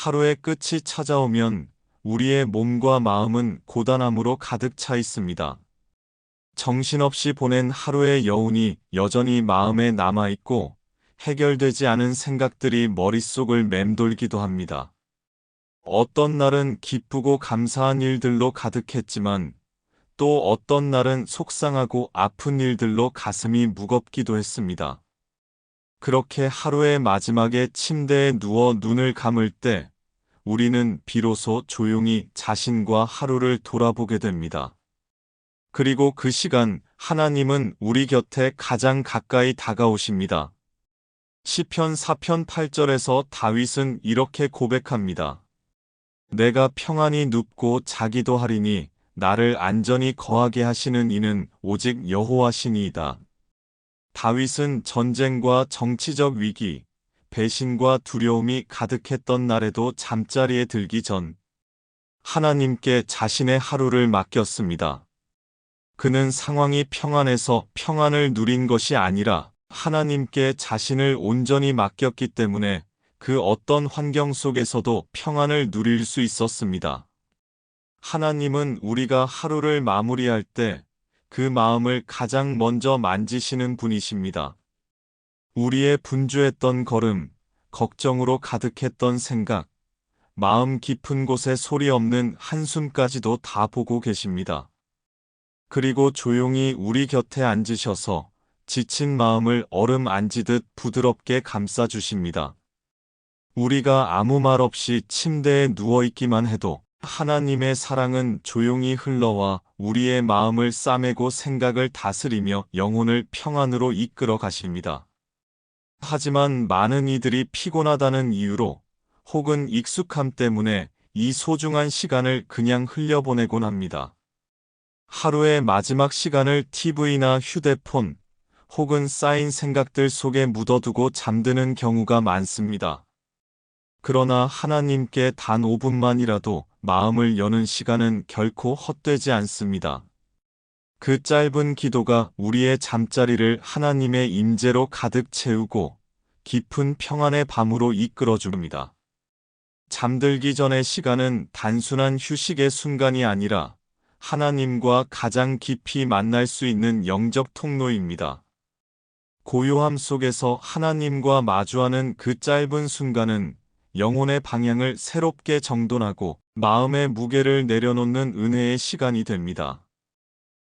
하루의 끝이 찾아오면 우리의 몸과 마음은 고단함으로 가득 차 있습니다. 정신없이 보낸 하루의 여운이 여전히 마음에 남아있고 해결되지 않은 생각들이 머릿속을 맴돌기도 합니다. 어떤 날은 기쁘고 감사한 일들로 가득했지만 또 어떤 날은 속상하고 아픈 일들로 가슴이 무겁기도 했습니다. 그렇게 하루의 마지막에 침대에 누워 눈을 감을 때 우리는 비로소 조용히 자신과 하루를 돌아보게 됩니다. 그리고 그 시간 하나님은 우리 곁에 가장 가까이 다가오십니다. 시편 4편 8절에서 다윗은 이렇게 고백합니다. 내가 평안히 눕고 자기도 하리니 나를 안전히 거하게 하시는 이는 오직 여호와시니이다. 다윗은 전쟁과 정치적 위기, 배신과 두려움이 가득했던 날에도 잠자리에 들기 전 하나님께 자신의 하루를 맡겼습니다. 그는 상황이 평안해서 평안을 누린 것이 아니라 하나님께 자신을 온전히 맡겼기 때문에 그 어떤 환경 속에서도 평안을 누릴 수 있었습니다. 하나님은 우리가 하루를 마무리할 때 그 마음을 가장 먼저 만지시는 분이십니다. 우리의 분주했던 걸음, 걱정으로 가득했던 생각, 마음 깊은 곳에 소리 없는 한숨까지도 다 보고 계십니다. 그리고 조용히 우리 곁에 앉으셔서 지친 마음을 얼음 안지듯 부드럽게 감싸주십니다. 우리가 아무 말 없이 침대에 누워있기만 해도 하나님의 사랑은 조용히 흘러와 우리의 마음을 싸매고 생각을 다스리며 영혼을 평안으로 이끌어 가십니다. 하지만 많은 이들이 피곤하다는 이유로 혹은 익숙함 때문에 이 소중한 시간을 그냥 흘려보내곤 합니다. 하루의 마지막 시간을 TV나 휴대폰 혹은 쌓인 생각들 속에 묻어두고 잠드는 경우가 많습니다. 그러나 하나님께 단 5분만이라도 마음을 여는 시간은 결코 헛되지 않습니다. 그 짧은 기도가 우리의 잠자리를 하나님의 임재로 가득 채우고 깊은 평안의 밤으로 이끌어 줍니다. 잠들기 전의 시간은 단순한 휴식의 순간이 아니라 하나님과 가장 깊이 만날 수 있는 영적 통로입니다. 고요함 속에서 하나님과 마주하는 그 짧은 순간은 영혼의 방향을 새롭게 정돈하고 마음의 무게를 내려놓는 은혜의 시간이 됩니다.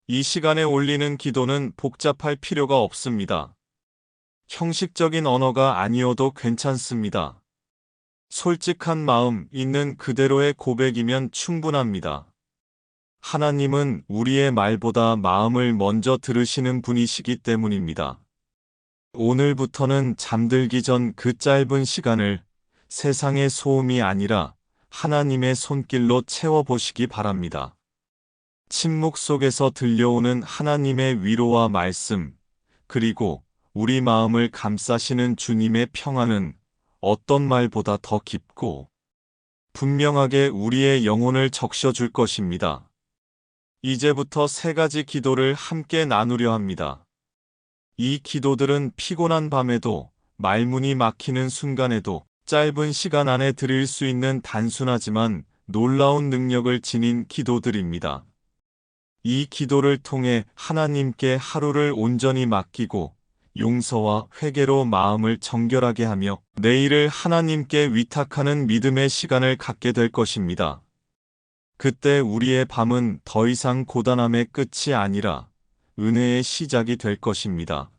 이 시간에 올리는 기도는 복잡할 필요가 없습니다. 형식적인 언어가 아니어도 괜찮습니다. 솔직한 마음 있는 그대로의 고백이면 충분합니다. 하나님은 우리의 말보다 마음을 먼저 들으시는 분이시기 때문입니다. 오늘부터는 잠들기 전 그 짧은 시간을 세상의 소음이 아니라 하나님의 손길로 채워보시기 바랍니다. 침묵 속에서 들려오는 하나님의 위로와 말씀, 그리고 우리 마음을 감싸시는 주님의 평안은 어떤 말보다 더 깊고 분명하게 우리의 영혼을 적셔줄 것입니다. 이제부터 3가지 기도를 함께 나누려 합니다. 이 기도들은 피곤한 밤에도 말문이 막히는 순간에도 짧은 시간 안에 드릴 수 있는 단순하지만 놀라운 능력을 지닌 기도들입니다. 이 기도를 통해 하나님께 하루를 온전히 맡기고 용서와 회개로 마음을 정결하게 하며 내일을 하나님께 위탁하는 믿음의 시간을 갖게 될 것입니다. 그때 우리의 밤은 더 이상 고단함의 끝이 아니라 은혜의 시작이 될 것입니다.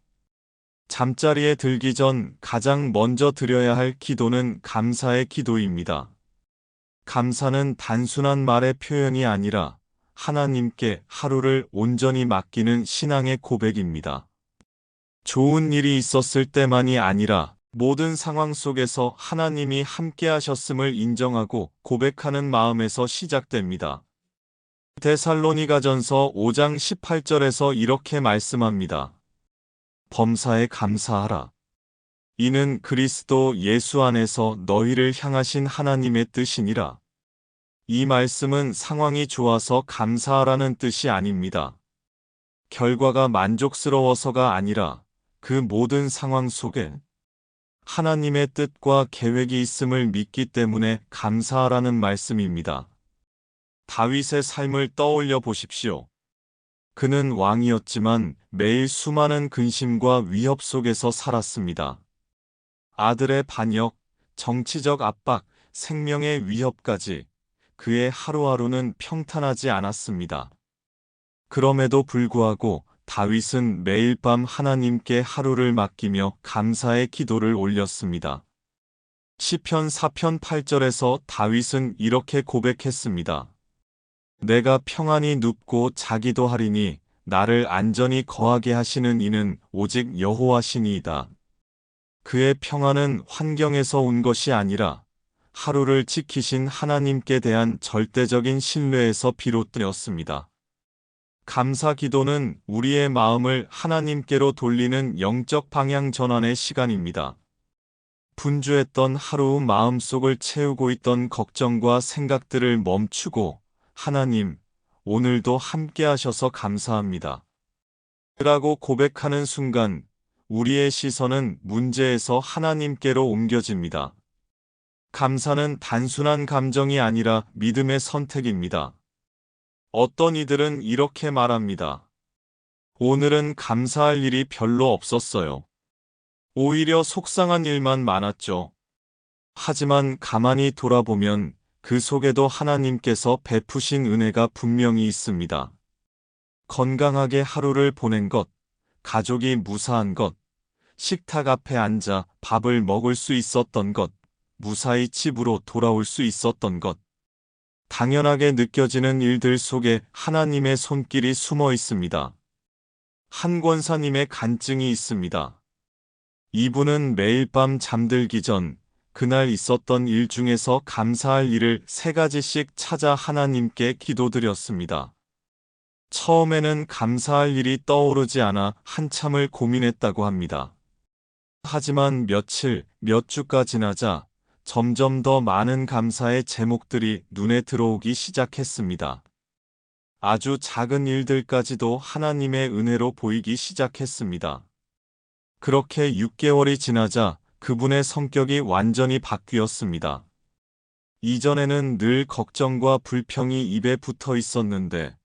잠자리에 들기 전 가장 먼저 드려야 할 기도는 감사의 기도입니다. 감사는 단순한 말의 표현이 아니라 하나님께 하루를 온전히 맡기는 신앙의 고백입니다. 좋은 일이 있었을 때만이 아니라 모든 상황 속에서 하나님이 함께 하셨음을 인정하고 고백하는 마음에서 시작됩니다. 데살로니가전서 5장 18절에서 이렇게 말씀합니다. 범사에 감사하라. 이는 그리스도 예수 안에서 너희를 향하신 하나님의 뜻이니라. 이 말씀은 상황이 좋아서 감사하라는 뜻이 아닙니다. 결과가 만족스러워서가 아니라 그 모든 상황 속에 하나님의 뜻과 계획이 있음을 믿기 때문에 감사하라는 말씀입니다. 다윗의 삶을 떠올려 보십시오. 그는 왕이었지만 매일 수많은 근심과 위협 속에서 살았습니다. 아들의 반역, 정치적 압박, 생명의 위협까지 그의 하루하루는 평탄하지 않았습니다. 그럼에도 불구하고 다윗은 매일 밤 하나님께 하루를 맡기며 감사의 기도를 올렸습니다. 시편 4편 8절에서 다윗은 이렇게 고백했습니다. 내가 평안히 눕고 자기도 하리니 나를 안전히 거하게 하시는 이는 오직 여호와시니이다. 그의 평안은 환경에서 온 것이 아니라 하루를 지키신 하나님께 대한 절대적인 신뢰에서 비롯되었습니다. 감사 기도는 우리의 마음을 하나님께로 돌리는 영적 방향 전환의 시간입니다. 분주했던 하루 마음속을 채우고 있던 걱정과 생각들을 멈추고 하나님, 오늘도 함께 하셔서 감사합니다. 라고 고백하는 순간 우리의 시선은 문제에서 하나님께로 옮겨집니다. 감사는 단순한 감정이 아니라 믿음의 선택입니다. 어떤 이들은 이렇게 말합니다. 오늘은 감사할 일이 별로 없었어요. 오히려 속상한 일만 많았죠. 하지만 가만히 돌아보면 그 속에도 하나님께서 베푸신 은혜가 분명히 있습니다. 건강하게 하루를 보낸 것, 가족이 무사한 것, 식탁 앞에 앉아 밥을 먹을 수 있었던 것, 무사히 집으로 돌아올 수 있었던 것. 당연하게 느껴지는 일들 속에 하나님의 손길이 숨어 있습니다. 한 권사님의 간증이 있습니다. 이분은 매일 밤 잠들기 전 그날 있었던 일 중에서 감사할 일을 3가지씩 찾아 하나님께 기도드렸습니다. 처음에는 감사할 일이 떠오르지 않아 한참을 고민했다고 합니다. 하지만 며칠, 몇 주가 지나자 점점 더 많은 감사의 제목들이 눈에 들어오기 시작했습니다. 아주 작은 일들까지도 하나님의 은혜로 보이기 시작했습니다. 그렇게 6개월이 지나자 그분의 성격이 완전히 바뀌었습니다. 이전에는 늘 걱정과 불평이 입에 붙어 있었는데,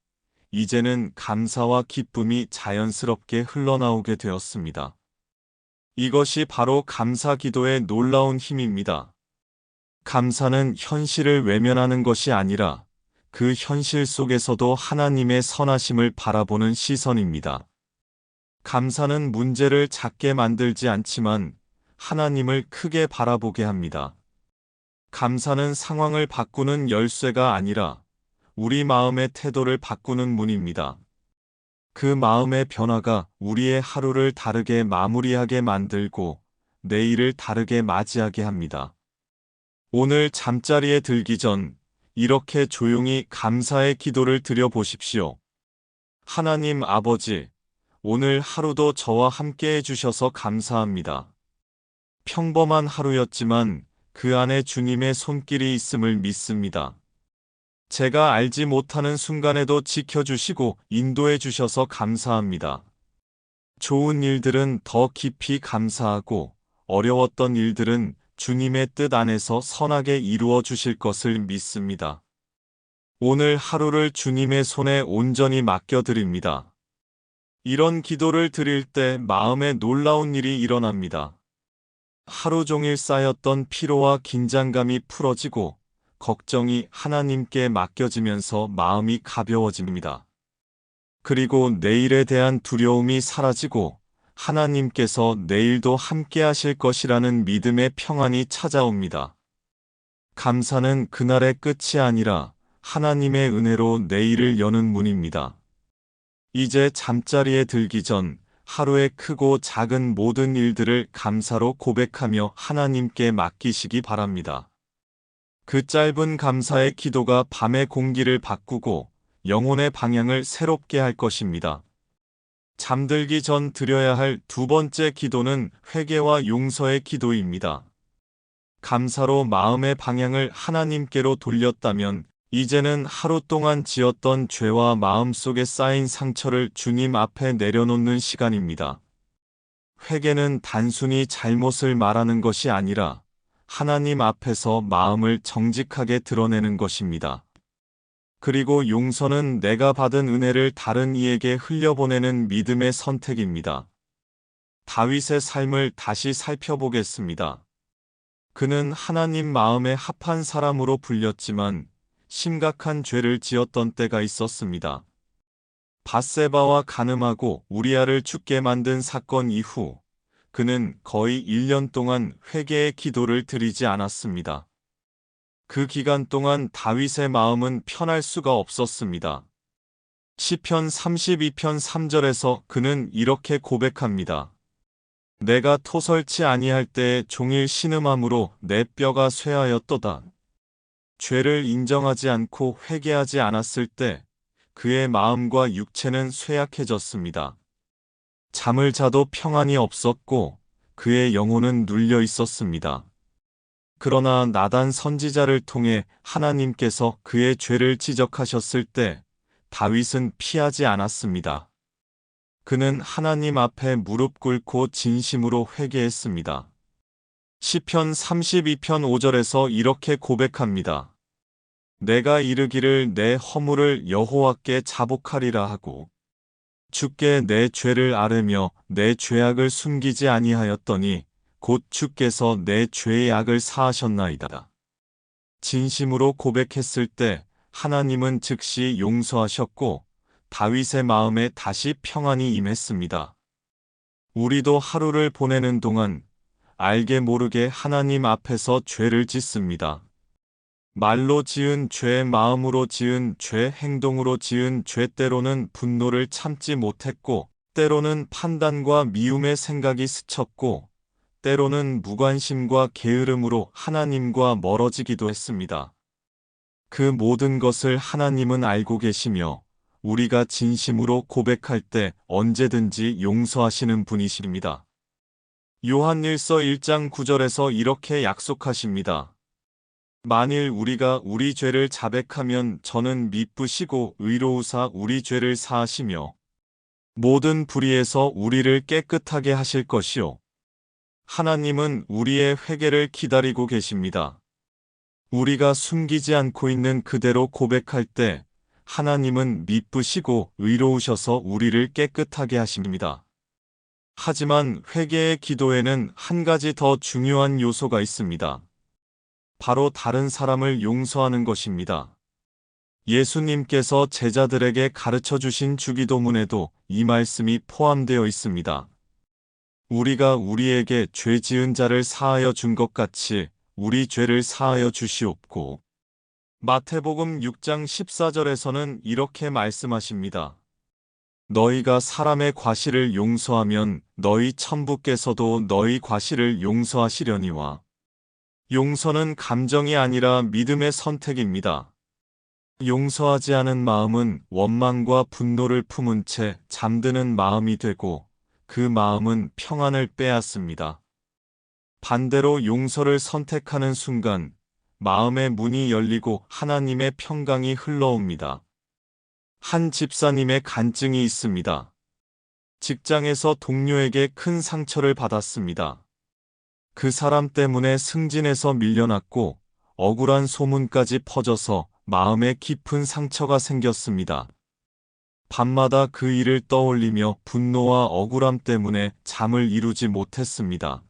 이제는 감사와 기쁨이 자연스럽게 흘러나오게 되었습니다. 이것이 바로 감사 기도의 놀라운 힘입니다. 감사는 현실을 외면하는 것이 아니라 그 현실 속에서도 하나님의 선하심을 바라보는 시선입니다. 감사는 문제를 작게 만들지 않지만 하나님을 크게 바라보게 합니다. 감사는 상황을 바꾸는 열쇠가 아니라 우리 마음의 태도를 바꾸는 문입니다. 그 마음의 변화가 우리의 하루를 다르게 마무리하게 만들고 내일을 다르게 맞이하게 합니다. 오늘 잠자리에 들기 전 이렇게 조용히 감사의 기도를 드려 보십시오. 하나님 아버지, 오늘 하루도 저와 함께 해주셔서 감사합니다. 평범한 하루였지만 그 안에 주님의 손길이 있음을 믿습니다. 제가 알지 못하는 순간에도 지켜주시고 인도해 주셔서 감사합니다. 좋은 일들은 더 깊이 감사하고 어려웠던 일들은 주님의 뜻 안에서 선하게 이루어 주실 것을 믿습니다. 오늘 하루를 주님의 손에 온전히 맡겨드립니다. 이런 기도를 드릴 때 마음에 놀라운 일이 일어납니다. 하루 종일 쌓였던 피로와 긴장감이 풀어지고 걱정이 하나님께 맡겨지면서 마음이 가벼워집니다. 그리고 내일에 대한 두려움이 사라지고 하나님께서 내일도 함께 하실 것이라는 믿음의 평안이 찾아옵니다. 감사는 그날의 끝이 아니라 하나님의 은혜로 내일을 여는 문입니다. 이제 잠자리에 들기 전 하루의 크고 작은 모든 일들을 감사로 고백하며 하나님께 맡기시기 바랍니다. 그 짧은 감사의 기도가 밤의 공기를 바꾸고 영혼의 방향을 새롭게 할 것입니다. 잠들기 전 드려야 할 2번째 기도는 회개와 용서의 기도입니다. 감사로 마음의 방향을 하나님께로 돌렸다면 이제는 하루 동안 지었던 죄와 마음속에 쌓인 상처를 주님 앞에 내려놓는 시간입니다. 회개는 단순히 잘못을 말하는 것이 아니라 하나님 앞에서 마음을 정직하게 드러내는 것입니다. 그리고 용서는 내가 받은 은혜를 다른 이에게 흘려보내는 믿음의 선택입니다. 다윗의 삶을 다시 살펴보겠습니다. 그는 하나님 마음에 합한 사람으로 불렸지만 심각한 죄를 지었던 때가 있었습니다. 밧세바와 간음하고 우리아를 죽게 만든 사건 이후 그는 거의 1년 동안 회개의 기도를 드리지 않았습니다. 그 기간 동안 다윗의 마음은 편할 수가 없었습니다. 시편 32편 3절에서 그는 이렇게 고백합니다. 내가 토설치 아니할 때에 종일 신음함으로 내 뼈가 쇠하였도다. 죄를 인정하지 않고 회개하지 않았을 때 그의 마음과 육체는 쇠약해졌습니다. 잠을 자도 평안이 없었고 그의 영혼은 눌려 있었습니다. 그러나 나단 선지자를 통해 하나님께서 그의 죄를 지적하셨을 때 다윗은 피하지 않았습니다. 그는 하나님 앞에 무릎 꿇고 진심으로 회개했습니다. 시편 32편 5절에서 이렇게 고백합니다. 내가 이르기를 내 허물을 여호와께 자복하리라 하고 주께 내 죄를 아뢰며 내 죄악을 숨기지 아니하였더니 곧 주께서 내 죄의 악을 사하셨나이다. 진심으로 고백했을 때 하나님은 즉시 용서하셨고 다윗의 마음에 다시 평안이 임했습니다. 우리도 하루를 보내는 동안 알게 모르게 하나님 앞에서 죄를 짓습니다. 말로 지은 죄, 마음으로 지은 죄, 행동으로 지은 죄, 때로는 분노를 참지 못했고, 때로는 판단과 미움의 생각이 스쳤고, 때로는 무관심과 게으름으로 하나님과 멀어지기도 했습니다. 그 모든 것을 하나님은 알고 계시며, 우리가 진심으로 고백할 때 언제든지 용서하시는 분이십니다. 요한일서 1장 9절에서 이렇게 약속하십니다. 만일 우리가 우리 죄를 자백하면 저는 미쁘시고 의로우사 우리 죄를 사하시며 모든 불의에서 우리를 깨끗하게 하실 것이요. 하나님은 우리의 회개를 기다리고 계십니다. 우리가 숨기지 않고 있는 그대로 고백할 때 하나님은 미쁘시고 의로우셔서 우리를 깨끗하게 하십니다. 하지만 회개의 기도에는 한 가지 더 중요한 요소가 있습니다. 바로 다른 사람을 용서하는 것입니다. 예수님께서 제자들에게 가르쳐 주신 주기도문에도 이 말씀이 포함되어 있습니다. 우리가 우리에게 죄 지은 자를 사하여 준 것 같이 우리 죄를 사하여 주시옵고. 마태복음 6장 14절에서는 이렇게 말씀하십니다. 너희가 사람의 과실을 용서하면 너희 천부께서도 너희 과실을 용서하시려니와. 용서는 감정이 아니라 믿음의 선택입니다. 용서하지 않은 마음은 원망과 분노를 품은 채 잠드는 마음이 되고 그 마음은 평안을 빼앗습니다. 반대로 용서를 선택하는 순간 마음의 문이 열리고 하나님의 평강이 흘러옵니다. 한 집사님의 간증이 있습니다. 직장에서 동료에게 큰 상처를 받았습니다. 그 사람 때문에 승진에서 밀려났고 억울한 소문까지 퍼져서 마음에 깊은 상처가 생겼습니다. 밤마다 그 일을 떠올리며 분노와 억울함 때문에 잠을 이루지 못했습니다.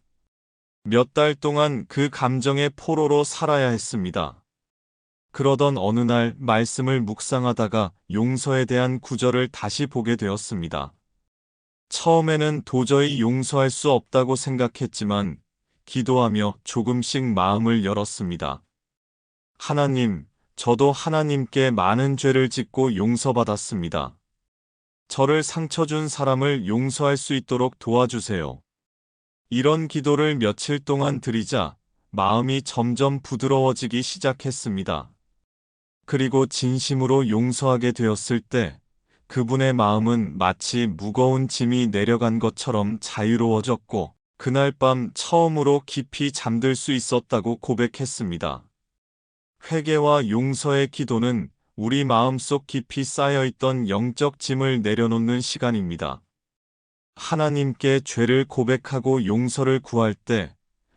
몇 달 동안 그 감정의 포로로 살아야 했습니다. 그러던 어느 날 말씀을 묵상하다가 용서에 대한 구절을 다시 보게 되었습니다. 처음에는 도저히 용서할 수 없다고 생각했지만 기도하며 조금씩 마음을 열었습니다. 하나님, 저도 하나님께 많은 죄를 짓고 용서받았습니다. 저를 상처 준 사람을 용서할 수 있도록 도와주세요. 이런 기도를 며칠 동안 드리자 마음이 점점 부드러워지기 시작했습니다. 그리고 진심으로 용서하게 되었을 때 그분의 마음은 마치 무거운 짐이 내려간 것처럼 자유로워졌고 그날 밤 처음으로 깊이 잠들 수 있었다고 고백했습니다. 회개와 용서의 기도는 우리 마음속 깊이 쌓여있던 영적 짐을 내려놓는 시간입니다. 하나님께 죄를 고백하고 용서를 구할 때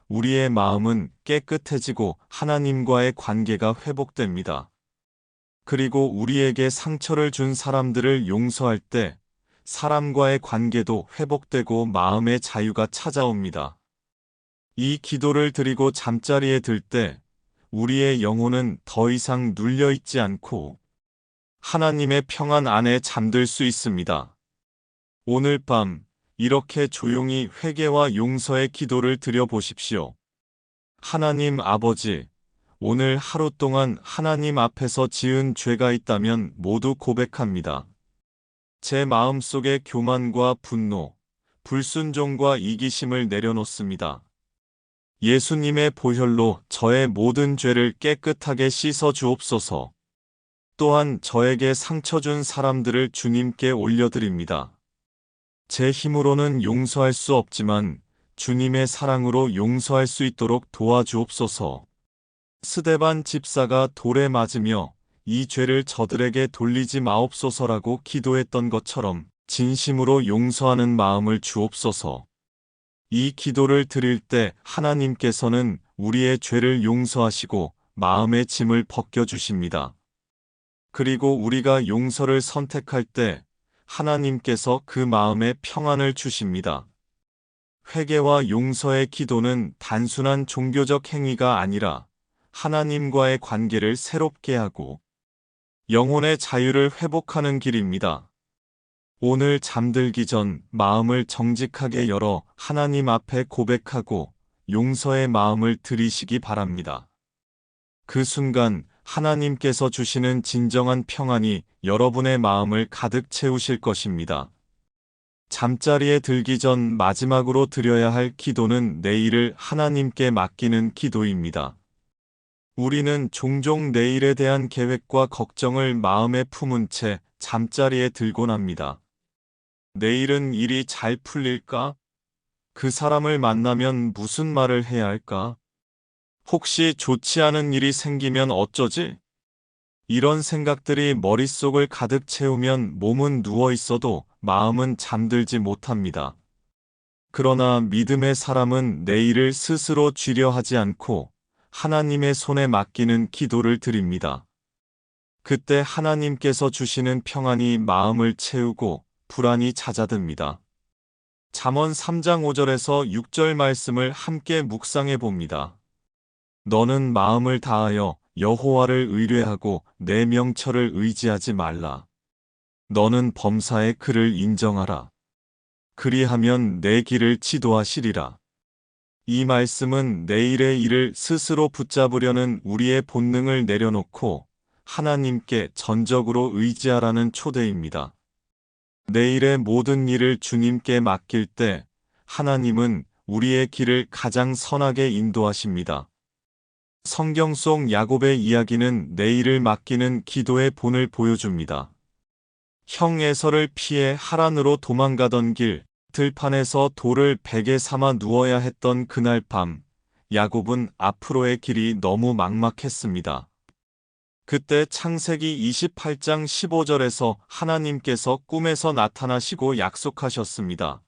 우리의 마음은 깨끗해지고 하나님과의 관계가 회복됩니다. 그리고 우리에게 상처를 준 사람들을 용서할 때 사람과의 관계도 회복되고 마음의 자유가 찾아옵니다. 이 기도를 드리고 잠자리에 들 때 우리의 영혼은 더 이상 눌려있지 않고 하나님의 평안 안에 잠들 수 있습니다. 오늘 밤 이렇게 조용히 회개와 용서의 기도를 드려보십시오. 하나님 아버지, 오늘 하루 동안 하나님 앞에서 지은 죄가 있다면 모두 고백합니다. 제 마음속에 교만과 분노, 불순종과 이기심을 내려놓습니다. 예수님의 보혈로 저의 모든 죄를 깨끗하게 씻어 주옵소서. 또한 저에게 상처 준 사람들을 주님께 올려드립니다. 제 힘으로는 용서할 수 없지만 주님의 사랑으로 용서할 수 있도록 도와주옵소서. 스데반 집사가 돌에 맞으며 이 죄를 저들에게 돌리지 마옵소서라고 기도했던 것처럼 진심으로 용서하는 마음을 주옵소서. 이 기도를 드릴 때 하나님께서는 우리의 죄를 용서하시고 마음의 짐을 벗겨주십니다. 그리고 우리가 용서를 선택할 때 하나님께서 그 마음에 평안을 주십니다. 회개와 용서의 기도는 단순한 종교적 행위가 아니라 하나님과의 관계를 새롭게 하고 영혼의 자유를 회복하는 길입니다. 오늘 잠들기 전 마음을 정직하게 열어 하나님 앞에 고백하고 용서의 마음을 들이시기 바랍니다. 그 순간 하나님께서 주시는 진정한 평안이 여러분의 마음을 가득 채우실 것입니다. 잠자리에 들기 전 마지막으로 드려야 할 기도는 내일을 하나님께 맡기는 기도입니다. 우리는 종종 내일에 대한 계획과 걱정을 마음에 품은 채 잠자리에 들곤 합니다. 내일은 일이 잘 풀릴까? 그 사람을 만나면 무슨 말을 해야 할까? 혹시 좋지 않은 일이 생기면 어쩌지? 이런 생각들이 머릿속을 가득 채우면 몸은 누워 있어도 마음은 잠들지 못합니다. 그러나 믿음의 사람은 내일을 스스로 쥐려 하지 않고 하나님의 손에 맡기는 기도를 드립니다. 그때 하나님께서 주시는 평안이 마음을 채우고 불안이 잦아듭니다. 잠언 3장 5절에서 6절 말씀을 함께 묵상해 봅니다. 너는 마음을 다하여 여호와를 의뢰하고 내 명철을 의지하지 말라. 너는 범사의 그를 인정하라. 그리하면 내 길을 지도하시리라. 이 말씀은 내일의 일을 스스로 붙잡으려는 우리의 본능을 내려놓고 하나님께 전적으로 의지하라는 초대입니다. 내일의 모든 일을 주님께 맡길 때 하나님은 우리의 길을 가장 선하게 인도하십니다. 성경 속 야곱의 이야기는 내일을 맡기는 기도의 본을 보여줍니다. 형 에서를 피해 하란으로 도망가던 길, 들판에서 돌을 베개 삼아 누워야 했던 그날 밤, 야곱은 앞으로의 길이 너무 막막했습니다. 그때 창세기 28장 15절에서 하나님께서 꿈에서 나타나시고 약속하셨습니다.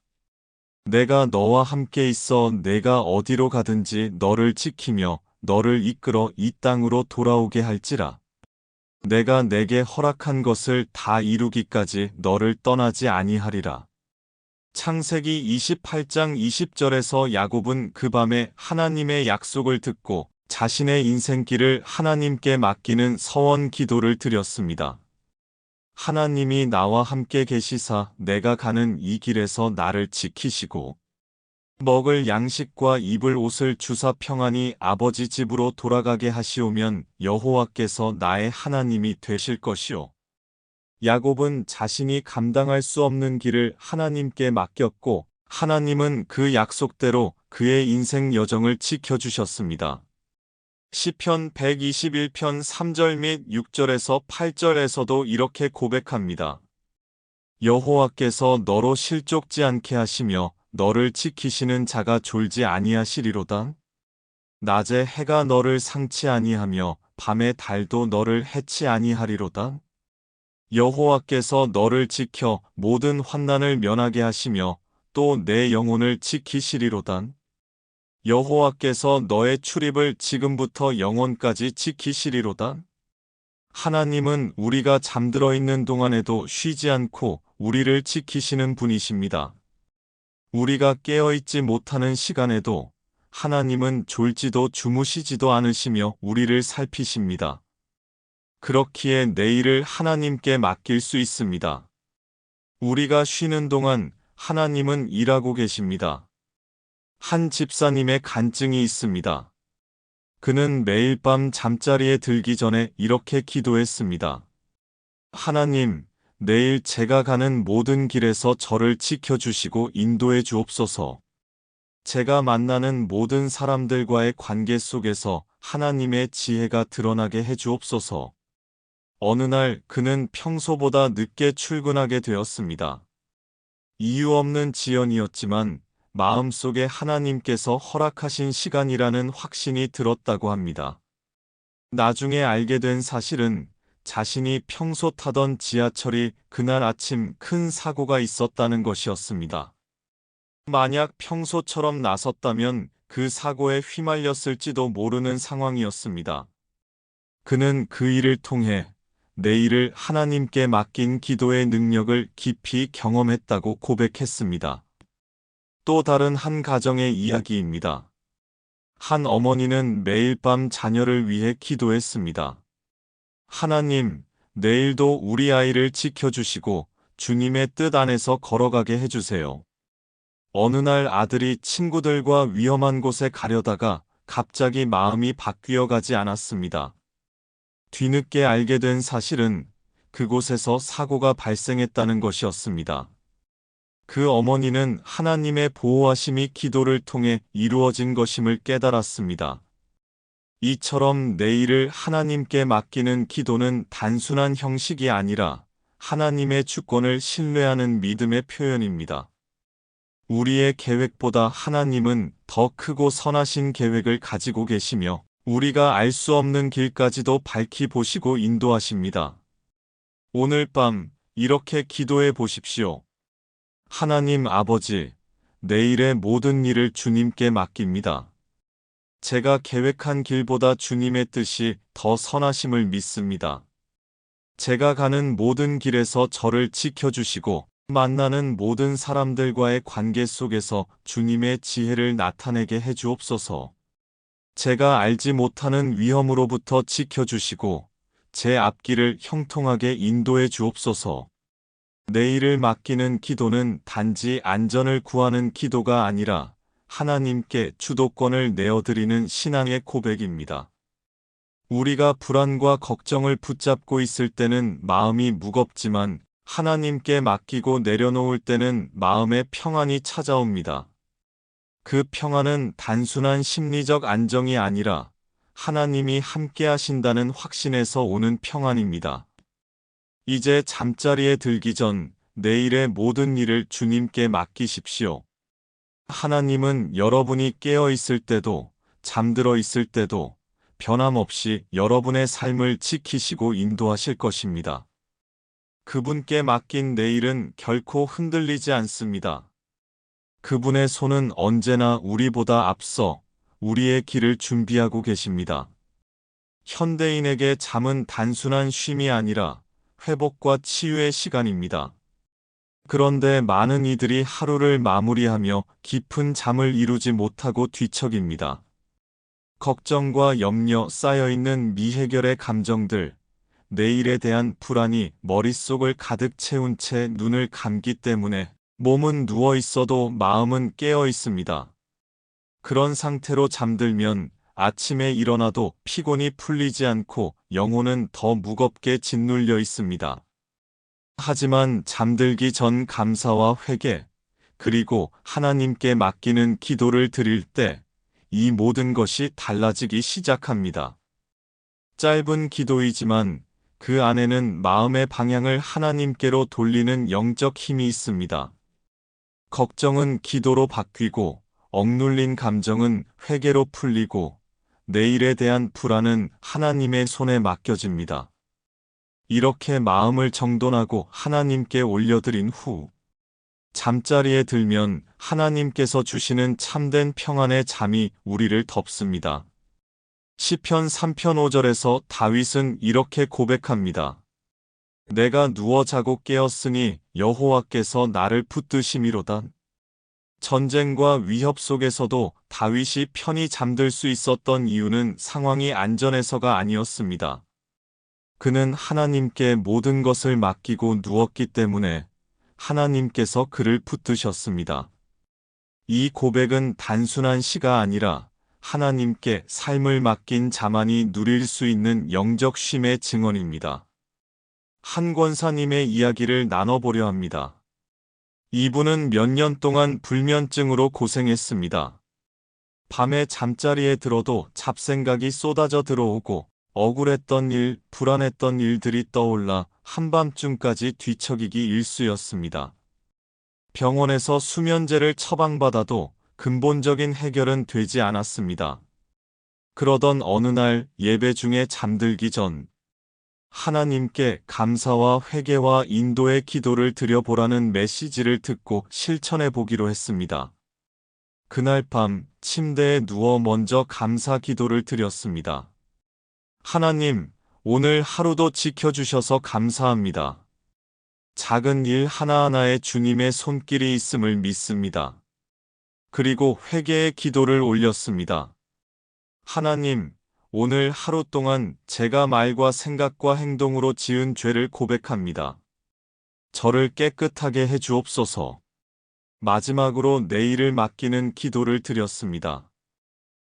내가 너와 함께 있어 내가 어디로 가든지 너를 지키며 너를 이끌어 이 땅으로 돌아오게 할지라. 내가 내게 허락한 것을 다 이루기까지 너를 떠나지 아니하리라. 창세기 28장 20절에서 야곱은 그 밤에 하나님의 약속을 듣고 자신의 인생길을 하나님께 맡기는 서원 기도를 드렸습니다. 하나님이 나와 함께 계시사 내가 가는 이 길에서 나를 지키시고 먹을 양식과 입을 옷을 주사 평안히 아버지 집으로 돌아가게 하시오면 여호와께서 나의 하나님이 되실 것이요. 야곱은 자신이 감당할 수 없는 길을 하나님께 맡겼고 하나님은 그 약속대로 그의 인생 여정을 지켜주셨습니다. 시편 121편 3절 및 6절에서 8절에서도 이렇게 고백합니다. 여호와께서 너로 실족지 않게 하시며 너를 지키시는 자가 졸지 아니하시리로다. 낮에 해가 너를 상치 아니하며 밤에 달도 너를 해치 아니하리로다. 여호와께서 너를 지켜 모든 환난을 면하게 하시며 또 내 영혼을 지키시리로단. 여호와께서 너의 출입을 지금부터 영원까지 지키시리로단. 하나님은 우리가 잠들어 있는 동안에도 쉬지 않고 우리를 지키시는 분이십니다. 우리가 깨어있지 못하는 시간에도 하나님은 졸지도 주무시지도 않으시며 우리를 살피십니다. 그렇기에 내일을 하나님께 맡길 수 있습니다. 우리가 쉬는 동안 하나님은 일하고 계십니다. 한 집사님의 간증이 있습니다. 그는 매일 밤 잠자리에 들기 전에 이렇게 기도했습니다. 하나님, 내일 제가 가는 모든 길에서 저를 지켜주시고 인도해 주옵소서. 제가 만나는 모든 사람들과의 관계 속에서 하나님의 지혜가 드러나게 해 주옵소서. 어느 날 그는 평소보다 늦게 출근하게 되었습니다. 이유 없는 지연이었지만 마음속에 하나님께서 허락하신 시간이라는 확신이 들었다고 합니다. 나중에 알게 된 사실은 자신이 평소 타던 지하철이 그날 아침 큰 사고가 있었다는 것이었습니다. 만약 평소처럼 나섰다면 그 사고에 휘말렸을지도 모르는 상황이었습니다. 그는 그 일을 통해 내일을 하나님께 맡긴 기도의 능력을 깊이 경험했다고 고백했습니다. 또 다른 한 가정의 이야기입니다. 한 어머니는 매일 밤 자녀를 위해 기도했습니다. 하나님, 내일도 우리 아이를 지켜주시고 주님의 뜻 안에서 걸어가게 해주세요. 어느 날 아들이 친구들과 위험한 곳에 가려다가 갑자기 마음이 바뀌어 가지 않았습니다. 뒤늦게 알게 된 사실은 그곳에서 사고가 발생했다는 것이었습니다. 그 어머니는 하나님의 보호하심이 기도를 통해 이루어진 것임을 깨달았습니다. 이처럼 내일을 하나님께 맡기는 기도는 단순한 형식이 아니라 하나님의 주권을 신뢰하는 믿음의 표현입니다. 우리의 계획보다 하나님은 더 크고 선하신 계획을 가지고 계시며 우리가 알 수 없는 길까지도 밝히 보시고 인도하십니다. 오늘 밤 이렇게 기도해 보십시오. 하나님 아버지, 내일의 모든 일을 주님께 맡깁니다. 제가 계획한 길보다 주님의 뜻이 더 선하심을 믿습니다. 제가 가는 모든 길에서 저를 지켜주시고 만나는 모든 사람들과의 관계 속에서 주님의 지혜를 나타내게 해주옵소서. 제가 알지 못하는 위험으로부터 지켜주시고 제 앞길을 형통하게 인도해 주옵소서. 내일을 맡기는 기도는 단지 안전을 구하는 기도가 아니라 하나님께 주도권을 내어드리는 신앙의 고백입니다. 우리가 불안과 걱정을 붙잡고 있을 때는 마음이 무겁지만 하나님께 맡기고 내려놓을 때는 마음의 평안이 찾아옵니다. 그 평안은 단순한 심리적 안정이 아니라 하나님이 함께 하신다는 확신에서 오는 평안입니다. 이제 잠자리에 들기 전 내일의 모든 일을 주님께 맡기십시오. 하나님은 여러분이 깨어 있을 때도 잠들어 있을 때도 변함없이 여러분의 삶을 지키시고 인도하실 것입니다. 그분께 맡긴 내일은 결코 흔들리지 않습니다. 그분의 손은 언제나 우리보다 앞서 우리의 길을 준비하고 계십니다. 현대인에게 잠은 단순한 쉼이 아니라 회복과 치유의 시간입니다. 그런데 많은 이들이 하루를 마무리하며 깊은 잠을 이루지 못하고 뒤척입니다. 걱정과 염려, 쌓여있는 미해결의 감정들, 내일에 대한 불안이 머릿속을 가득 채운 채 눈을 감기 때문에 몸은 누워 있어도 마음은 깨어 있습니다. 그런 상태로 잠들면 아침에 일어나도 피곤이 풀리지 않고 영혼은 더 무겁게 짓눌려 있습니다. 하지만 잠들기 전 감사와 회개, 그리고 하나님께 맡기는 기도를 드릴 때 이 모든 것이 달라지기 시작합니다. 짧은 기도이지만 그 안에는 마음의 방향을 하나님께로 돌리는 영적 힘이 있습니다. 걱정은 기도로 바뀌고 억눌린 감정은 회개로 풀리고 내일에 대한 불안은 하나님의 손에 맡겨집니다. 이렇게 마음을 정돈하고 하나님께 올려드린 후 잠자리에 들면 하나님께서 주시는 참된 평안의 잠이 우리를 덮습니다. 시편 3편 5절에서 다윗은 이렇게 고백합니다. 내가 누워 자고 깨었으니 여호와께서 나를 붙드심이로다. 전쟁과 위협 속에서도 다윗이 편히 잠들 수 있었던 이유는 상황이 안전해서가 아니었습니다. 그는 하나님께 모든 것을 맡기고 누웠기 때문에 하나님께서 그를 붙드셨습니다. 이 고백은 단순한 시가 아니라 하나님께 삶을 맡긴 자만이 누릴 수 있는 영적 쉼의 증언입니다. 한 권사님의 이야기를 나눠보려 합니다. 이분은 몇 년 동안 불면증으로 고생했습니다. 밤에 잠자리에 들어도 잡생각이 쏟아져 들어오고 억울했던 일, 불안했던 일들이 떠올라 한밤중까지 뒤척이기 일쑤였습니다. 병원에서 수면제를 처방받아도 근본적인 해결은 되지 않았습니다. 그러던 어느 날 예배 중에 잠들기 전 하나님께 감사와 회개와 인도의 기도를 드려보라는 메시지를 듣고 실천해 보기로 했습니다. 그날 밤 침대에 누워 먼저 감사 기도를 드렸습니다. 하나님, 오늘 하루도 지켜주셔서 감사합니다. 작은 일 하나하나에 주님의 손길이 있음을 믿습니다. 그리고 회개의 기도를 올렸습니다. 하나님, 오늘 하루 동안 제가 말과 생각과 행동으로 지은 죄를 고백합니다. 저를 깨끗하게 해 주옵소서. 마지막으로 내일을 맡기는 기도를 드렸습니다.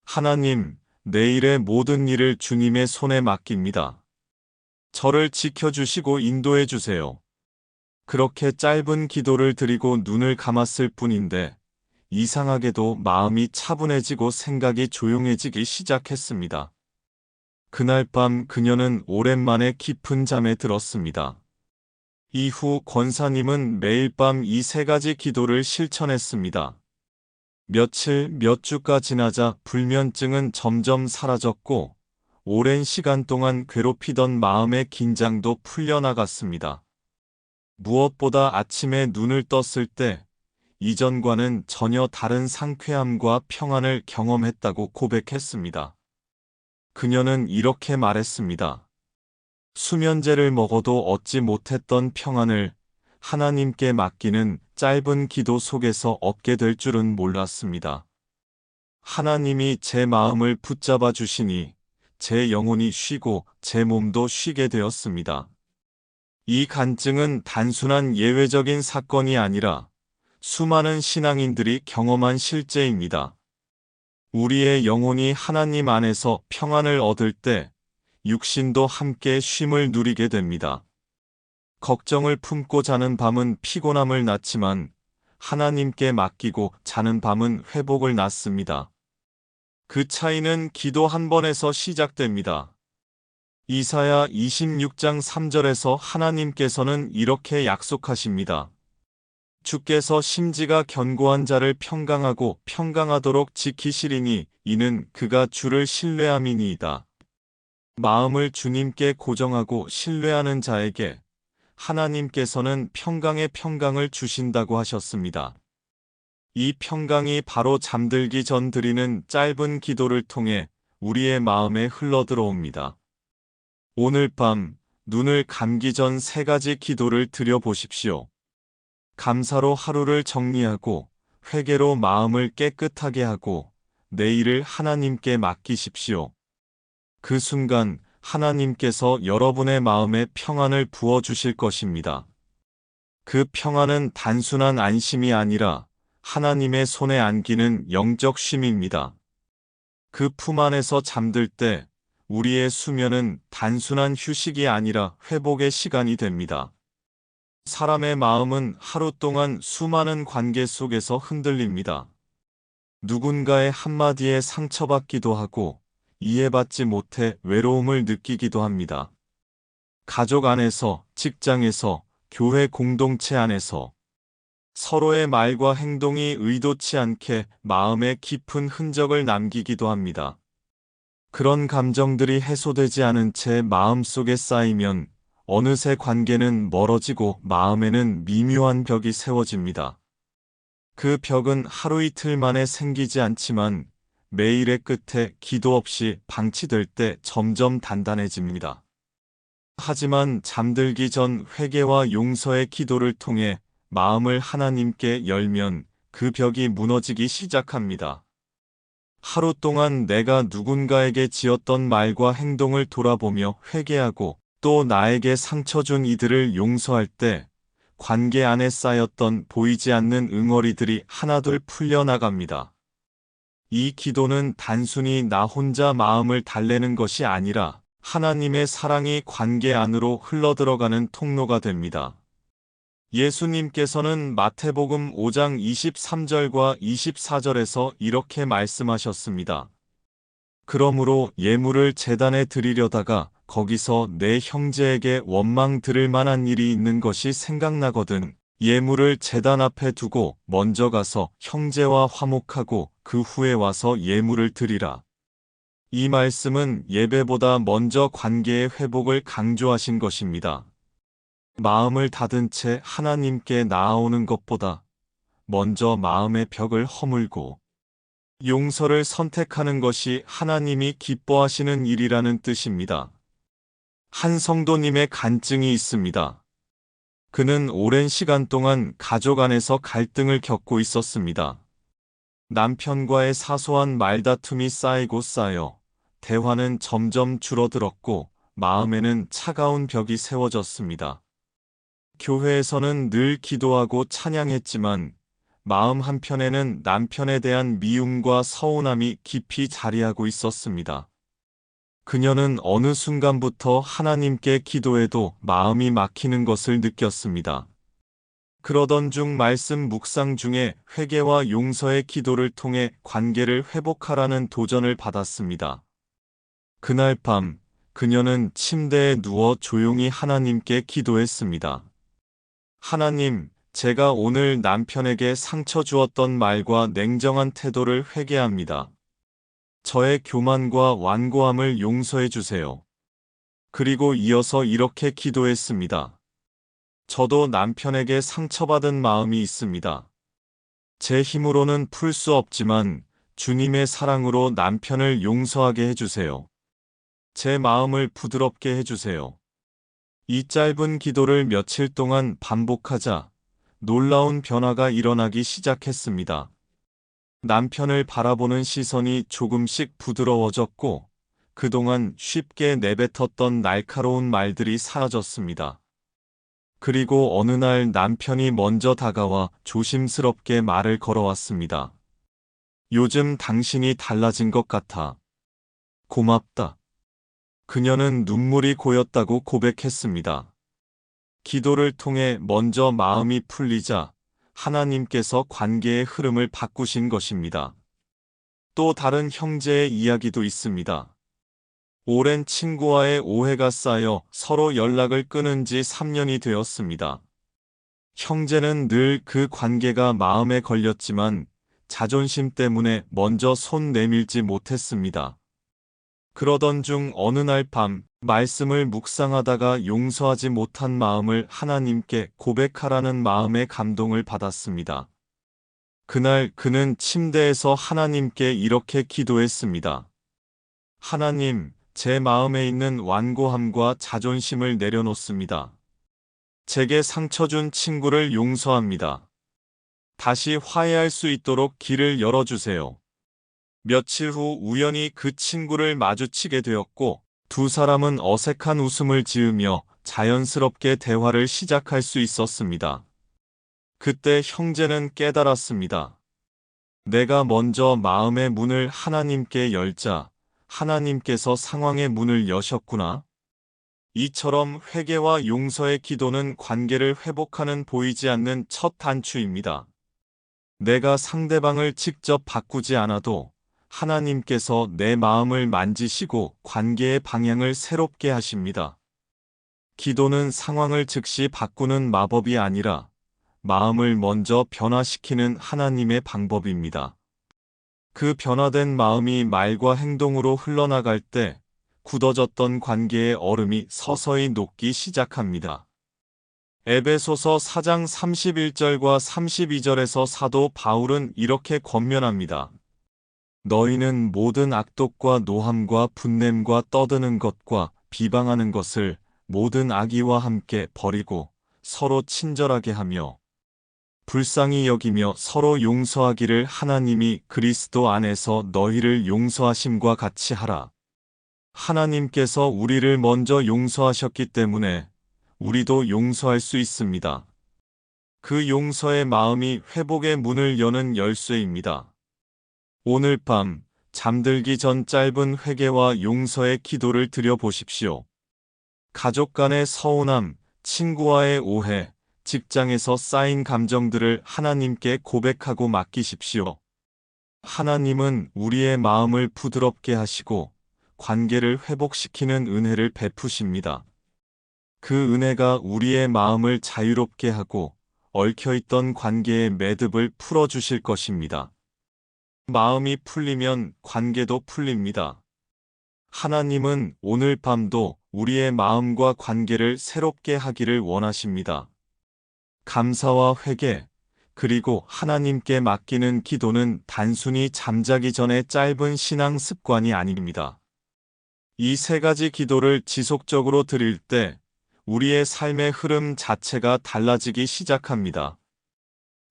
하나님, 내일의 모든 일을 주님의 손에 맡깁니다. 저를 지켜주시고 인도해 주세요. 그렇게 짧은 기도를 드리고 눈을 감았을 뿐인데 이상하게도 마음이 차분해지고 생각이 조용해지기 시작했습니다. 그날 밤 그녀는 오랜만에 깊은 잠에 들었습니다. 이후 권사님은 매일 밤 이 세 가지 기도를 실천했습니다. 며칠, 몇 주가 지나자 불면증은 점점 사라졌고 오랜 시간 동안 괴롭히던 마음의 긴장도 풀려나갔습니다. 무엇보다 아침에 눈을 떴을 때 이전과는 전혀 다른 상쾌함과 평안을 경험했다고 고백했습니다. 그녀는 이렇게 말했습니다. 수면제를 먹어도 얻지 못했던 평안을 하나님께 맡기는 짧은 기도 속에서 얻게 될 줄은 몰랐습니다. 하나님이 제 마음을 붙잡아 주시니 제 영혼이 쉬고 제 몸도 쉬게 되었습니다. 이 간증은 단순한 예외적인 사건이 아니라 수많은 신앙인들이 경험한 실제입니다. 우리의 영혼이 하나님 안에서 평안을 얻을 때 육신도 함께 쉼을 누리게 됩니다. 걱정을 품고 자는 밤은 피곤함을 낳지만 하나님께 맡기고 자는 밤은 회복을 낳습니다. 그 차이는 기도 한 번에서 시작됩니다. 이사야 26장 3절에서 하나님께서는 이렇게 약속하십니다. 주께서 심지가 견고한 자를 평강하고 평강하도록 지키시리니 이는 그가 주를 신뢰함이니이다. 마음을 주님께 고정하고 신뢰하는 자에게 하나님께서는 평강의 평강을 주신다고 하셨습니다. 이 평강이 바로 잠들기 전 드리는 짧은 기도를 통해 우리의 마음에 흘러들어옵니다. 오늘 밤 눈을 감기 전 세 가지 기도를 드려보십시오. 감사로 하루를 정리하고 회개로 마음을 깨끗하게 하고 내일을 하나님께 맡기십시오. 그 순간 하나님께서 여러분의 마음에 평안을 부어주실 것입니다. 그 평안은 단순한 안심이 아니라 하나님의 손에 안기는 영적 쉼입니다. 그 품 안에서 잠들 때 우리의 수면은 단순한 휴식이 아니라 회복의 시간이 됩니다. 사람의 마음은 하루 동안 수많은 관계 속에서 흔들립니다. 누군가의 한마디에 상처받기도 하고 이해받지 못해 외로움을 느끼기도 합니다. 가족 안에서, 직장에서, 교회 공동체 안에서 서로의 말과 행동이 의도치 않게 마음에 깊은 흔적을 남기기도 합니다. 그런 감정들이 해소되지 않은 채 마음속에 쌓이면 어느새 관계는 멀어지고 마음에는 미묘한 벽이 세워집니다. 그 벽은 하루 이틀 만에 생기지 않지만 매일의 끝에 기도 없이 방치될 때 점점 단단해집니다. 하지만 잠들기 전 회개와 용서의 기도를 통해 마음을 하나님께 열면 그 벽이 무너지기 시작합니다. 하루 동안 내가 누군가에게 지었던 말과 행동을 돌아보며 회개하고 또 나에게 상처 준 이들을 용서할 때 관계 안에 쌓였던 보이지 않는 응어리들이 하나둘 풀려나갑니다. 이 기도는 단순히 나 혼자 마음을 달래는 것이 아니라 하나님의 사랑이 관계 안으로 흘러들어가는 통로가 됩니다. 예수님께서는 마태복음 5장 23절과 24절에서 이렇게 말씀하셨습니다. 그러므로 예물을 제단에 드리려다가 거기서 내 형제에게 원망 들을 만한 일이 있는 것이 생각나거든 예물을 제단 앞에 두고 먼저 가서 형제와 화목하고 그 후에 와서 예물을 드리라. 이 말씀은 예배보다 먼저 관계의 회복을 강조하신 것입니다. 마음을 닫은 채 하나님께 나아오는 것보다 먼저 마음의 벽을 허물고 용서를 선택하는 것이 하나님이 기뻐하시는 일이라는 뜻입니다. 한 성도님의 간증이 있습니다. 그는 오랜 시간 동안 가족 안에서 갈등을 겪고 있었습니다. 남편과의 사소한 말다툼이 쌓이고 쌓여 대화는 점점 줄어들었고 마음에는 차가운 벽이 세워졌습니다. 교회에서는 늘 기도하고 찬양했지만 마음 한편에는 남편에 대한 미움과 서운함이 깊이 자리하고 있었습니다. 그녀는 어느 순간부터 하나님께 기도해도 마음이 막히는 것을 느꼈습니다. 그러던 중 말씀 묵상 중에 회개와 용서의 기도를 통해 관계를 회복하라는 도전을 받았습니다. 그날 밤 그녀는 침대에 누워 조용히 하나님께 기도했습니다. 하나님, 제가 오늘 남편에게 상처 주었던 말과 냉정한 태도를 회개합니다. 저의 교만과 완고함을 용서해 주세요. 그리고 이어서 이렇게 기도했습니다. 저도 남편에게 상처받은 마음이 있습니다. 제 힘으로는 풀 수 없지만 주님의 사랑으로 남편을 용서하게 해주세요. 제 마음을 부드럽게 해주세요. 이 짧은 기도를 며칠 동안 반복하자 놀라운 변화가 일어나기 시작했습니다. 남편을 바라보는 시선이 조금씩 부드러워졌고 그동안 쉽게 내뱉었던 날카로운 말들이 사라졌습니다. 그리고 어느 날 남편이 먼저 다가와 조심스럽게 말을 걸어왔습니다. 요즘 당신이 달라진 것 같아. 고맙다. 그녀는 눈물이 고였다고 고백했습니다. 기도를 통해 먼저 마음이 풀리자 하나님께서 관계의 흐름을 바꾸신 것입니다. 또 다른 형제의 이야기도 있습니다. 오랜 친구와의 오해가 쌓여 서로 연락을 끊은 지 3년이 되었습니다. 형제는 늘 그 관계가 마음에 걸렸지만 자존심 때문에 먼저 손 내밀지 못했습니다. 그러던 중 어느 날 밤 말씀을 묵상하다가 용서하지 못한 마음을 하나님께 고백하라는 마음의 감동을 받았습니다. 그날 그는 침대에서 하나님께 이렇게 기도했습니다. 하나님, 제 마음에 있는 완고함과 자존심을 내려놓습니다. 제게 상처 준 친구를 용서합니다. 다시 화해할 수 있도록 길을 열어주세요. 며칠 후 우연히 그 친구를 마주치게 되었고 두 사람은 어색한 웃음을 지으며 자연스럽게 대화를 시작할 수 있었습니다. 그때 형제는 깨달았습니다. 내가 먼저 마음의 문을 하나님께 열자 하나님께서 상황의 문을 여셨구나. 이처럼 회개와 용서의 기도는 관계를 회복하는 보이지 않는 첫 단추입니다. 내가 상대방을 직접 바꾸지 않아도 하나님께서 내 마음을 만지시고 관계의 방향을 새롭게 하십니다. 기도는 상황을 즉시 바꾸는 마법이 아니라 마음을 먼저 변화시키는 하나님의 방법입니다. 그 변화된 마음이 말과 행동으로 흘러나갈 때 굳어졌던 관계의 얼음이 서서히 녹기 시작합니다. 에베소서 4장 31절과 32절에서 사도 바울은 이렇게 권면합니다. 너희는 모든 악독과 노함과 분냄과 떠드는 것과 비방하는 것을 모든 악의와 함께 버리고 서로 친절하게 하며 불쌍히 여기며 서로 용서하기를 하나님이 그리스도 안에서 너희를 용서하심과 같이 하라. 하나님께서 우리를 먼저 용서하셨기 때문에 우리도 용서할 수 있습니다. 그 용서의 마음이 회복의 문을 여는 열쇠입니다. 오늘 밤 잠들기 전 짧은 회개와 용서의 기도를 드려보십시오. 가족 간의 서운함, 친구와의 오해, 직장에서 쌓인 감정들을 하나님께 고백하고 맡기십시오. 하나님은 우리의 마음을 부드럽게 하시고 관계를 회복시키는 은혜를 베푸십니다. 그 은혜가 우리의 마음을 자유롭게 하고 얽혀있던 관계의 매듭을 풀어주실 것입니다. 마음이 풀리면 관계도 풀립니다. 하나님은 오늘 밤도 우리의 마음과 관계를 새롭게 하기를 원하십니다. 감사와 회개, 그리고 하나님께 맡기는 기도는 단순히 잠자기 전에 짧은 신앙 습관이 아닙니다. 이 세 가지 기도를 지속적으로 드릴 때 우리의 삶의 흐름 자체가 달라지기 시작합니다.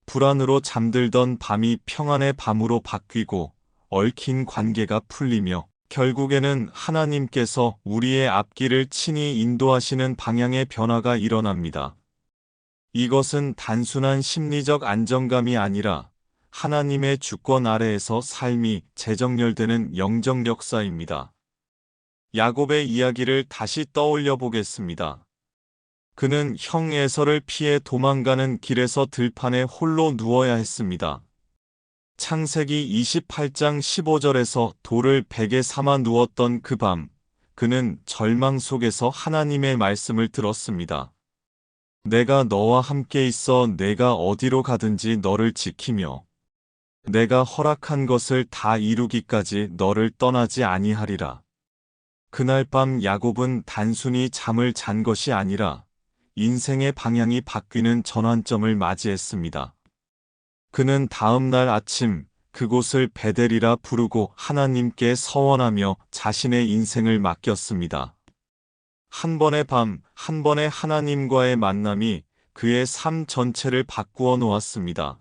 불안으로 잠들던 밤이 평안의 밤으로 바뀌고 얽힌 관계가 풀리며 결국에는 하나님께서 우리의 앞길을 친히 인도하시는 방향의 변화가 일어납니다. 이것은 단순한 심리적 안정감이 아니라 하나님의 주권 아래에서 삶이 재정렬되는 영적 역사입니다. 야곱의 이야기를 다시 떠올려 보겠습니다. 그는 형 에서를 피해 도망가는 길에서 들판에 홀로 누워야 했습니다. 창세기 28장 15절에서 돌을 베개 삼아 누웠던 그 밤, 그는 절망 속에서 하나님의 말씀을 들었습니다. 내가 너와 함께 있어 내가 어디로 가든지 너를 지키며 내가 허락한 것을 다 이루기까지 너를 떠나지 아니하리라. 그날 밤 야곱은 단순히 잠을 잔 것이 아니라 인생의 방향이 바뀌는 전환점을 맞이했습니다. 그는 다음 날 아침 그곳을 베델이라 부르고 하나님께 서원하며 자신의 인생을 맡겼습니다. 한 번의 밤, 한 번의 하나님과의 만남이 그의 삶 전체를 바꾸어 놓았습니다.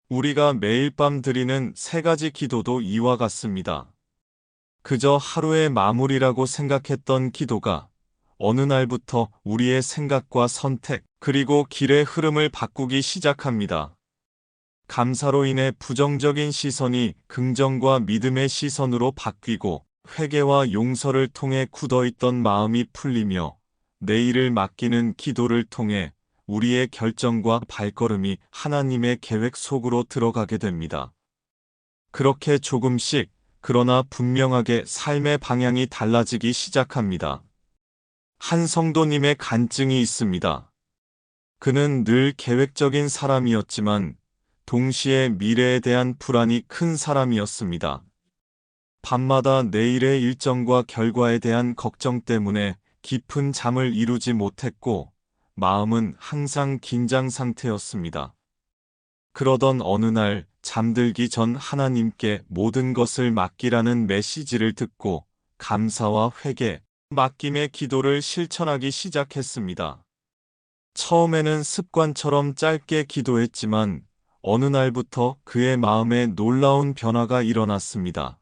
우리가 매일 밤 드리는 세 가지 기도도 이와 같습니다. 그저 하루의 마무리라고 생각했던 기도가 어느 날부터 우리의 생각과 선택, 그리고 길의 흐름을 바꾸기 시작합니다. 감사로 인해 부정적인 시선이 긍정과 믿음의 시선으로 바뀌고 회개와 용서를 통해 굳어있던 마음이 풀리며 내일을 맡기는 기도를 통해 우리의 결정과 발걸음이 하나님의 계획 속으로 들어가게 됩니다. 그렇게 조금씩, 그러나 분명하게 삶의 방향이 달라지기 시작합니다. 한 성도님의 간증이 있습니다. 그는 늘 계획적인 사람이었지만 동시에 미래에 대한 불안이 큰 사람이었습니다. 밤마다 내일의 일정과 결과에 대한 걱정 때문에 깊은 잠을 이루지 못했고 마음은 항상 긴장 상태였습니다. 그러던 어느 날 잠들기 전 하나님께 모든 것을 맡기라는 메시지를 듣고 감사와 회개, 맡김의 기도를 실천하기 시작했습니다. 처음에는 습관처럼 짧게 기도했지만 어느 날부터 그의 마음에 놀라운 변화가 일어났습니다.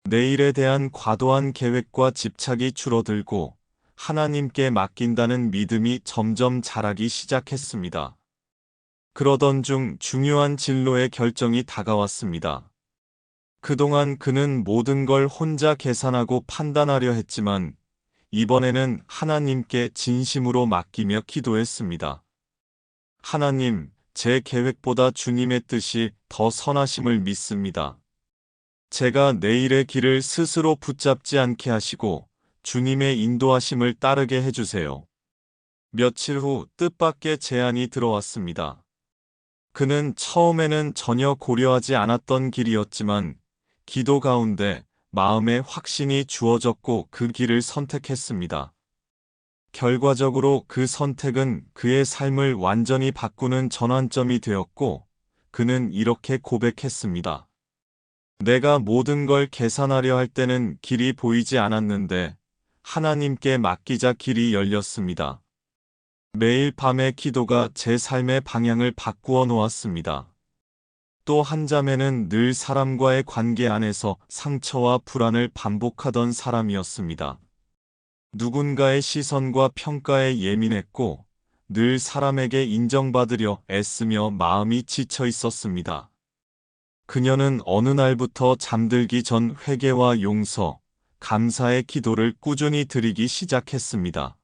내일에 대한 과도한 계획과 집착이 줄어들고 하나님께 맡긴다는 믿음이 점점 자라기 시작했습니다. 그러던 중 중요한 진로의 결정이 다가왔습니다. 그동안 그는 모든 걸 혼자 계산하고 판단하려 했지만 이번에는 하나님께 진심으로 맡기며 기도했습니다. 하나님, 제 계획보다 주님의 뜻이 더 선하심을 믿습니다. 제가 내일의 길을 스스로 붙잡지 않게 하시고 주님의 인도하심을 따르게 해주세요. 며칠 후 뜻밖의 제안이 들어왔습니다. 그는 처음에는 전혀 고려하지 않았던 길이었지만 기도 가운데 마음의 확신이 주어졌고 그 길을 선택했습니다. 결과적으로 그 선택은 그의 삶을 완전히 바꾸는 전환점이 되었고, 그는 이렇게 고백했습니다. 내가 모든 걸 계산하려 할 때는 길이 보이지 않았는데, 하나님께 맡기자 길이 열렸습니다. 매일 밤의 기도가 제 삶의 방향을 바꾸어 놓았습니다. 또 한 자매는 늘 사람과의 관계 안에서 상처와 불안을 반복하던 사람이었습니다. 누군가의 시선과 평가에 예민했고 늘 사람에게 인정받으려 애쓰며 마음이 지쳐 있었습니다. 그녀는 어느 날부터 잠들기 전 회개와 용서, 감사의 기도를 꾸준히 드리기 시작했습니다.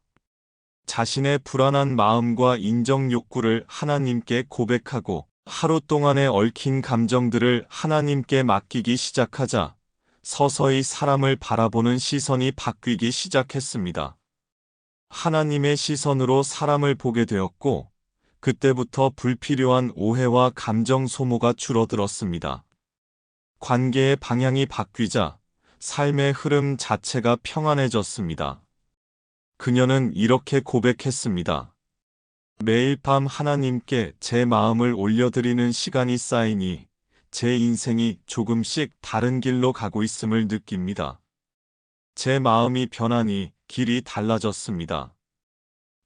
자신의 불안한 마음과 인정 욕구를 하나님께 고백하고 하루 동안에 얽힌 감정들을 하나님께 맡기기 시작하자 서서히 사람을 바라보는 시선이 바뀌기 시작했습니다. 하나님의 시선으로 사람을 보게 되었고, 그때부터 불필요한 오해와 감정 소모가 줄어들었습니다. 관계의 방향이 바뀌자 삶의 흐름 자체가 평안해졌습니다. 그녀는 이렇게 고백했습니다. 매일 밤 하나님께 제 마음을 올려드리는 시간이 쌓이니 제 인생이 조금씩 다른 길로 가고 있음을 느낍니다. 제 마음이 변하니 길이 달라졌습니다.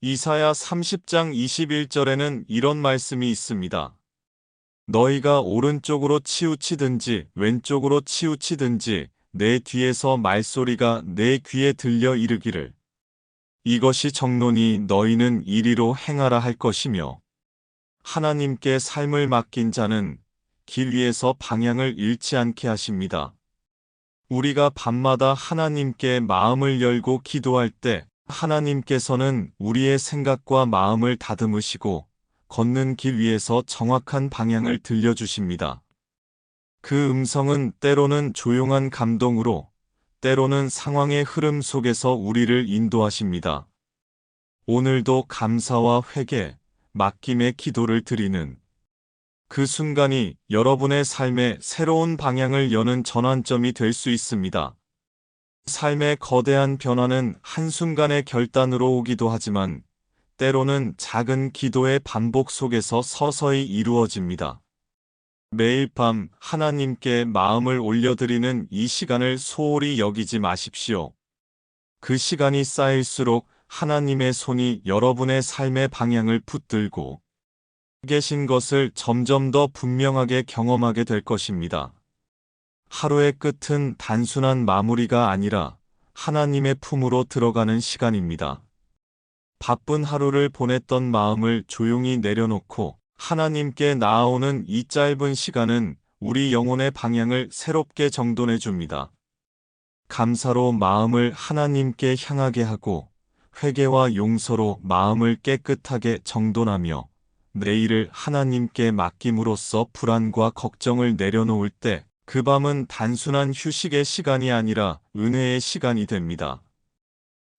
이사야 30장 21절에는 이런 말씀이 있습니다. 너희가 오른쪽으로 치우치든지 왼쪽으로 치우치든지 내 뒤에서 말소리가 내 귀에 들려 이르기를 이것이 정론이 너희는 이리로 행하라 할 것이며 하나님께 삶을 맡긴 자는 길 위에서 방향을 잃지 않게 하십니다. 우리가 밤마다 하나님께 마음을 열고 기도할 때 하나님께서는 우리의 생각과 마음을 다듬으시고 걷는 길 위에서 정확한 방향을 들려주십니다. 그 음성은 때로는 조용한 감동으로, 때로는 상황의 흐름 속에서 우리를 인도하십니다. 오늘도 감사와 회개, 맡김의 기도를 드리는 그 순간이 여러분의 삶의 새로운 방향을 여는 전환점이 될 수 있습니다. 삶의 거대한 변화는 한순간의 결단으로 오기도 하지만 때로는 작은 기도의 반복 속에서 서서히 이루어집니다. 매일 밤 하나님께 마음을 올려드리는 이 시간을 소홀히 여기지 마십시오. 그 시간이 쌓일수록 하나님의 손이 여러분의 삶의 방향을 붙들고 계신 것을 점점 더 분명하게 경험하게 될 것입니다. 하루의 끝은 단순한 마무리가 아니라 하나님의 품으로 들어가는 시간입니다. 바쁜 하루를 보냈던 마음을 조용히 내려놓고 하나님께 나아오는 이 짧은 시간은 우리 영혼의 방향을 새롭게 정돈해 줍니다. 감사로 마음을 하나님께 향하게 하고 회개와 용서로 마음을 깨끗하게 정돈하며 내일을 하나님께 맡김으로써 불안과 걱정을 내려놓을 때 그 밤은 단순한 휴식의 시간이 아니라 은혜의 시간이 됩니다.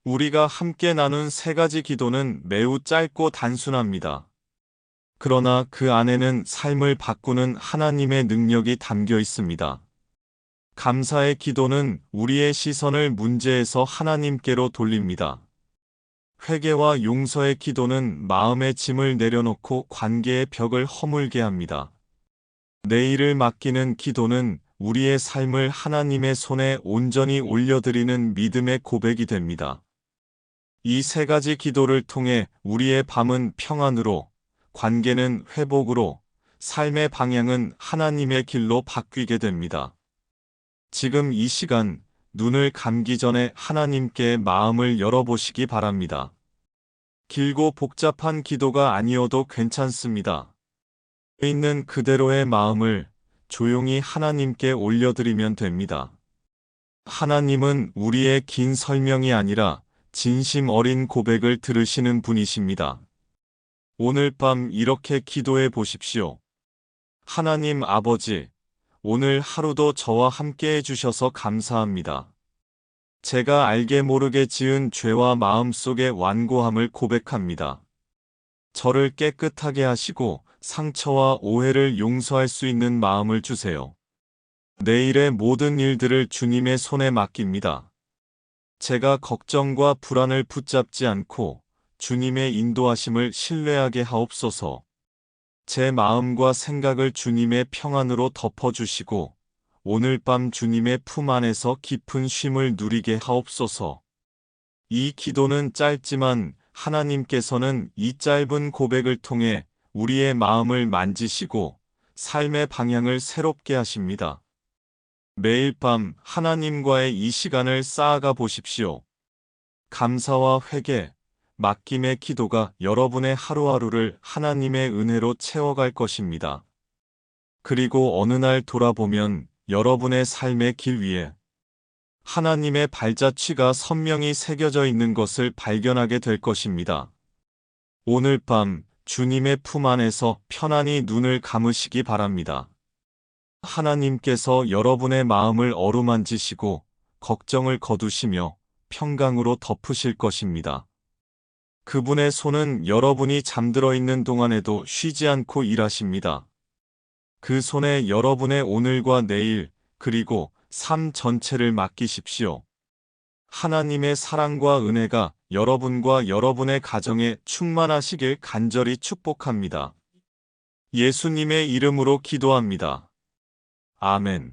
우리가 함께 나눈 세 가지 기도는 매우 짧고 단순합니다. 그러나 그 안에는 삶을 바꾸는 하나님의 능력이 담겨 있습니다. 감사의 기도는 우리의 시선을 문제에서 하나님께로 돌립니다. 회개와 용서의 기도는 마음의 짐을 내려놓고 관계의 벽을 허물게 합니다. 내일을 맡기는 기도는 우리의 삶을 하나님의 손에 온전히 올려드리는 믿음의 고백이 됩니다. 이 세 가지 기도를 통해 우리의 밤은 평안으로, 관계는 회복으로, 삶의 방향은 하나님의 길로 바뀌게 됩니다. 지금 이 시간, 눈을 감기 전에 하나님께 마음을 열어보시기 바랍니다. 길고 복잡한 기도가 아니어도 괜찮습니다. 있는 그대로의 마음을 조용히 하나님께 올려드리면 됩니다. 하나님은 우리의 긴 설명이 아니라 진심 어린 고백을 들으시는 분이십니다. 오늘 밤 이렇게 기도해 보십시오. 하나님 아버지, 오늘 하루도 저와 함께 해주셔서 감사합니다. 제가 알게 모르게 지은 죄와 마음속의 완고함을 고백합니다. 저를 깨끗하게 하시고 상처와 오해를 용서할 수 있는 마음을 주세요. 내일의 모든 일들을 주님의 손에 맡깁니다. 제가 걱정과 불안을 붙잡지 않고 주님의 인도하심을 신뢰하게 하옵소서. 제 마음과 생각을 주님의 평안으로 덮어주시고 오늘 밤 주님의 품 안에서 깊은 쉼을 누리게 하옵소서. 이 기도는 짧지만 하나님께서는 이 짧은 고백을 통해 우리의 마음을 만지시고 삶의 방향을 새롭게 하십니다. 매일 밤 하나님과의 이 시간을 쌓아가 보십시오. 감사와 회개, 맡김의 기도가 여러분의 하루하루를 하나님의 은혜로 채워갈 것입니다. 그리고 어느 날 돌아보면 여러분의 삶의 길 위에 하나님의 발자취가 선명히 새겨져 있는 것을 발견하게 될 것입니다. 오늘 밤 주님의 품 안에서 편안히 눈을 감으시기 바랍니다. 하나님께서 여러분의 마음을 어루만지시고 걱정을 거두시며 평강으로 덮으실 것입니다. 그분의 손은 여러분이 잠들어 있는 동안에도 쉬지 않고 일하십니다. 그 손에 여러분의 오늘과 내일, 그리고 삶 전체를 맡기십시오. 하나님의 사랑과 은혜가 여러분과 여러분의 가정에 충만하시길 간절히 축복합니다. 예수님의 이름으로 기도합니다. 아멘.